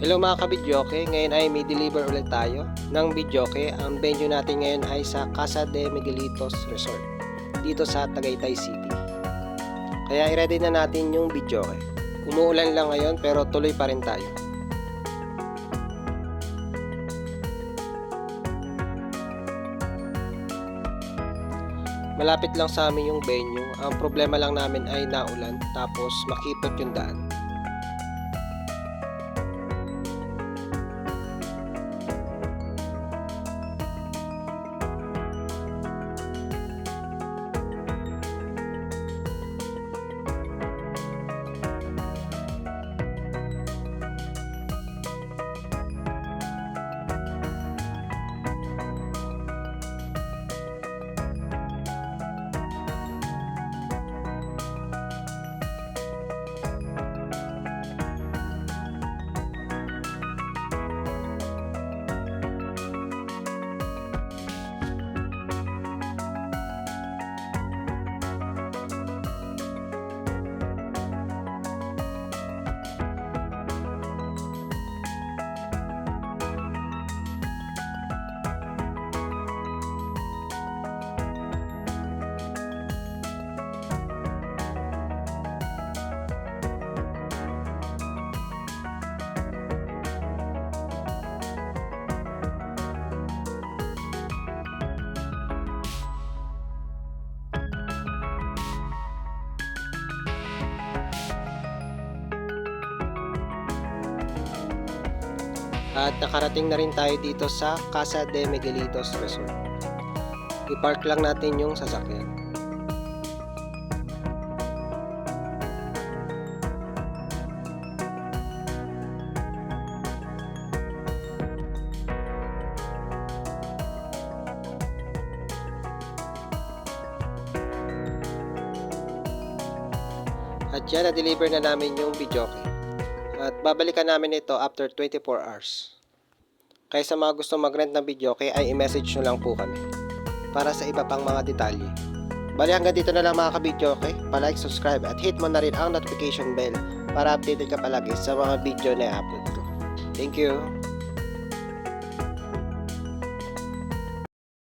Hello mga kabidyoke, ngayon ay may deliver ulit tayo ng bidyoke. Ang venue natin ngayon ay sa Casa de Miguelitos Resort dito sa Tagaytay City. Kaya i-ready na natin yung bidyoke. Umuulan lang ngayon pero tuloy pa rin tayo. Malapit lang sa amin yung venue. Ang problema lang namin ay naulan tapos makipot yung daan. At nakarating na rin tayo dito sa Casa de Miguelitos Resort. I-park lang natin yung sasakyan. At yan, na-deliver na namin yung bidyoke. At babalikan namin ito after 24 hours. Kaya sa mga gusto mag-rent ng bidyoke ay i-message nyo lang po kami para sa iba pang mga detalye. Bali hanggang dito na lang mga kabidyoke. Pa-like, subscribe at hit mo na rin ang notification bell para updated ka palagi sa mga video na i-upload ko. Thank you!